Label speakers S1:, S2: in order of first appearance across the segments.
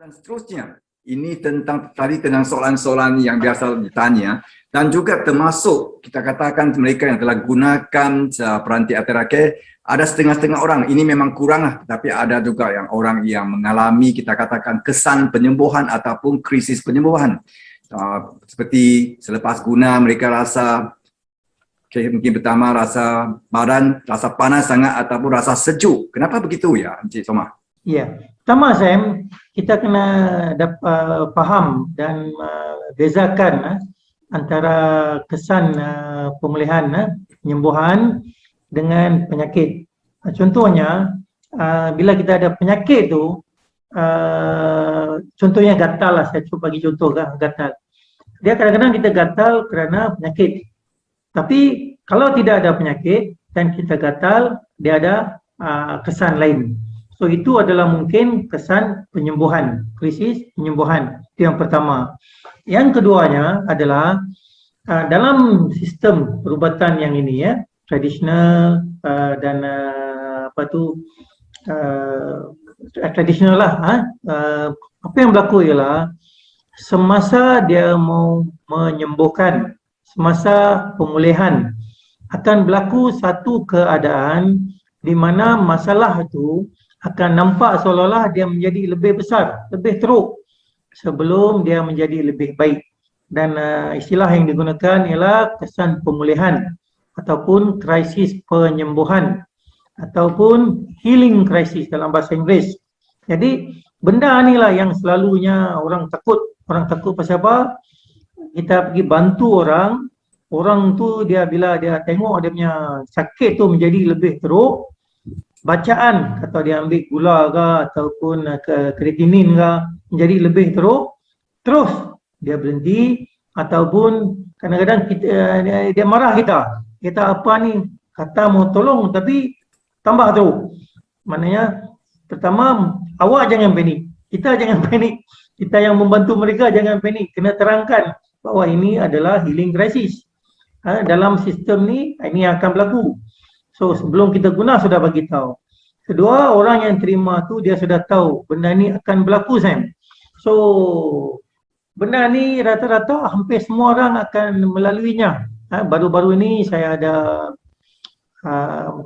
S1: Dan seterusnya, ini tentang soalan-soalan yang biasa ditanya dan juga termasuk kita katakan mereka yang telah gunakan peranti Aterake, ada setengah-setengah orang, ini memang kurang lah, tapi ada juga yang orang yang mengalami kita katakan kesan penyembuhan ataupun krisis penyembuhan. Seperti selepas guna mereka rasa mungkin pertama rasa badan, rasa panas sangat ataupun rasa sejuk. Kenapa begitu ya, Encik Somah?
S2: Ya, pertama Sam, kita kena faham dan bezakan antara kesan pemulihan, penyembuhan dengan penyakit. Contohnya, bila kita ada penyakit tu, contohnya gatal lah, saya cuba bagi contoh kan, gatal. Dia kadang-kadang kita gatal kerana penyakit. Tapi kalau tidak ada penyakit dan kita gatal, dia ada kesan lain. So itu adalah mungkin kesan penyembuhan, krisis penyembuhan. Itu yang pertama. Yang keduanya adalah dalam sistem perubatan yang ini ya, tradisional dan tradisional lah. Apa yang berlaku ialah semasa dia mau menyembuhkan, semasa pemulihan akan berlaku satu keadaan di mana masalah itu akan nampak seolah-olah dia menjadi lebih besar, lebih teruk sebelum dia menjadi lebih baik. Dan istilah yang digunakan ialah kesan pemulihan ataupun krisis penyembuhan ataupun healing crisis dalam bahasa Inggeris. Jadi benda inilah yang selalunya orang takut. Orang takut pasal apa? Kita pergi bantu orang, orang tu dia bila dia tengok dia punya sakit tu menjadi lebih teruk, bacaan kata dia ambil gula ke ataupun kreatinin ke menjadi lebih teruk, terus dia berhenti ataupun kadang-kadang dia marah kita apa ni, kata mau tolong tapi tambah teruk. Maknanya pertama awak jangan panik, kita jangan panik, kita yang membantu mereka jangan panik, kena terangkan bahawa ini adalah healing crisis. Dalam sistem ni ini akan berlaku. So sebelum kita guna sudah bagi tahu. Kedua, orang yang terima tu dia sudah tahu benda ni akan berlaku Sam. So benda ni rata-rata hampir semua orang akan melaluinya. Baru-baru ini saya ada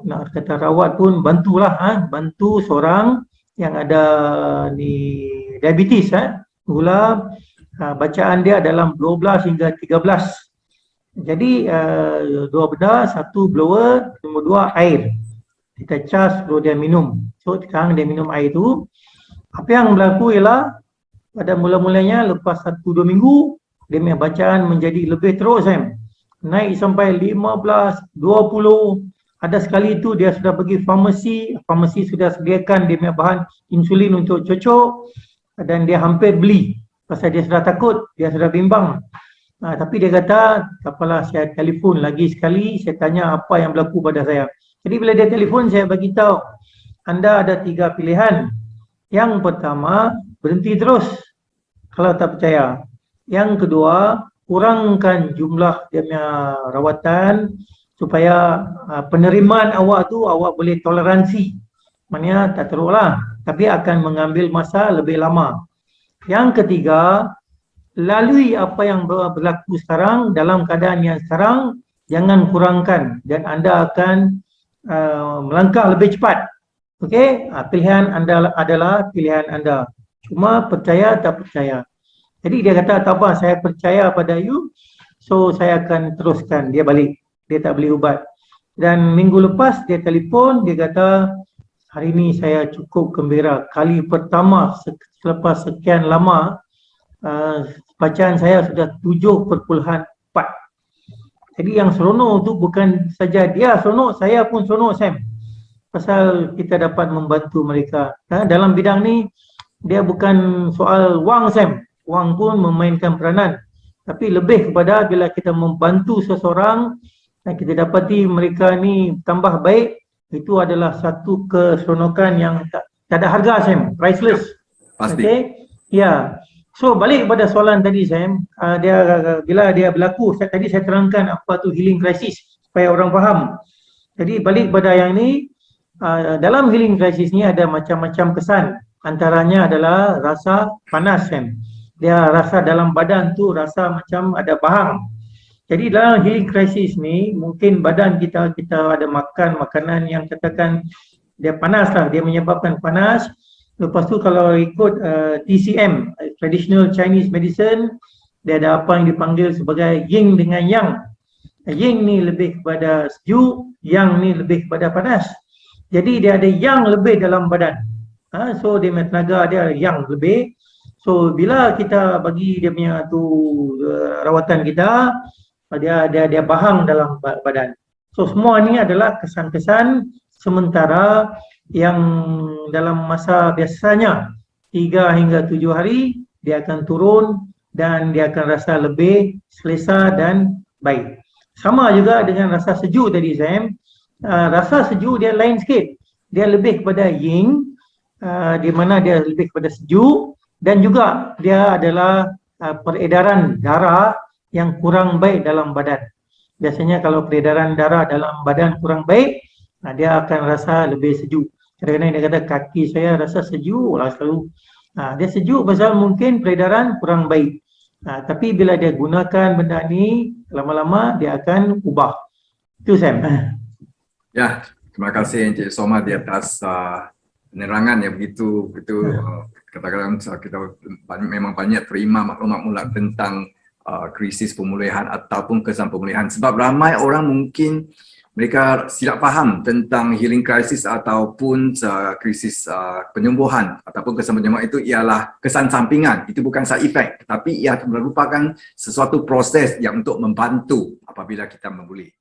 S2: nak kata rawat pun bantulah, bantu seorang yang ada ni diabetes, gula, bacaan dia dalam 12 hingga 13. Jadi dua benda, satu blower, nombor dua air. Kita cas kalau dia minum. So sekarang dia minum air tu. Apa yang berlaku ialah pada mula-mulanya lepas 1-2 minggu dia punya bacaan menjadi lebih teruk Sam. Naik sampai 15, 20. Ada sekali tu dia sudah pergi farmasi sudah sediakan dia punya bahan insulin untuk cocok dan dia hampir beli. Pasal dia sudah takut, dia sudah bimbang. Tapi dia kata, tak apalah saya telefon lagi sekali, saya tanya apa yang berlaku pada saya. Jadi bila dia telefon, saya bagi tahu, anda ada 3 pilihan. Yang pertama, berhenti terus kalau tak percaya. Yang kedua, kurangkan jumlah dia punya rawatan supaya penerimaan awak tu awak boleh toleransi. Maknanya tak teruklah, tapi akan mengambil masa lebih lama. Yang ketiga, lalui apa yang berlaku sekarang dalam keadaan yang sekarang, jangan kurangkan dan anda akan melangkah lebih cepat. Okey, pilihan anda adalah pilihan anda. Cuma percaya tak percaya. Jadi dia kata tak apa, saya percaya pada you, so saya akan teruskan. Dia balik, dia tak beli ubat. Dan minggu lepas dia telefon, dia kata hari ini saya cukup gembira. Kali pertama selepas sekian lama bacaan saya sudah 7.4. Jadi yang seronok tu bukan saja dia seronok, saya pun seronok Sam. Pasal kita dapat membantu mereka. Dalam bidang ni dia bukan soal wang Sam. Wang pun memainkan peranan. Tapi lebih kepada bila kita membantu seseorang dan kita dapati mereka ni tambah baik, itu adalah satu keseronokan yang tak ada harga Sam, priceless.
S1: Pasti.
S2: Okay? Ya. So balik kepada soalan tadi Sam, bila dia berlaku, tadi saya terangkan apa tu healing crisis supaya orang faham. Jadi balik kepada yang ni, dalam healing crisis ni ada macam-macam kesan. Antaranya adalah rasa panas kan. Dia rasa dalam badan tu rasa macam ada bahang. Jadi dalam healing crisis ni mungkin badan kita ada makan makanan yang katakan dia panas lah, dia menyebabkan panas. Lepas tu kalau ikut TCM, Traditional Chinese Medicine, dia ada apa yang dipanggil sebagai yin dengan yang. Yin ni lebih kepada sejuk, yang ni lebih kepada panas. Jadi dia ada yang lebih dalam badan. So dia punya tenaga dia yang lebih. So bila kita bagi dia punya tu rawatan kita, dia bahang dalam badan. So semua ni adalah kesan-kesan sementara yang dalam masa biasanya 3 hingga 7 hari dia akan turun dan dia akan rasa lebih selesa dan baik. Sama juga dengan rasa sejuk tadi Sam. Rasa sejuk dia lain sikit. Dia lebih kepada yin, di mana dia lebih kepada sejuk, dan juga dia adalah peredaran darah yang kurang baik dalam badan. Biasanya kalau peredaran darah dalam badan kurang baik, dia akan rasa lebih sejuk. Kadang-kadang dia kata kaki saya rasa sejuk lah selalu. Dia sejuk pasal mungkin peredaran kurang baik. Tapi bila dia gunakan benda ni, lama-lama dia akan ubah. Itu Sam.
S1: Ya, terima kasih Encik Somad di atas penerangan yang begitu katakan kita memang banyak terima maklumat mula tentang krisis pemulihan ataupun kesan pemulihan. Sebab ramai orang mungkin mereka tidak faham tentang healing crisis ataupun krisis penyembuhan ataupun kesan penyembuhan itu ialah kesan sampingan. Itu bukan side effect, tetapi ia merupakan sesuatu proses yang untuk membantu apabila kita memulih.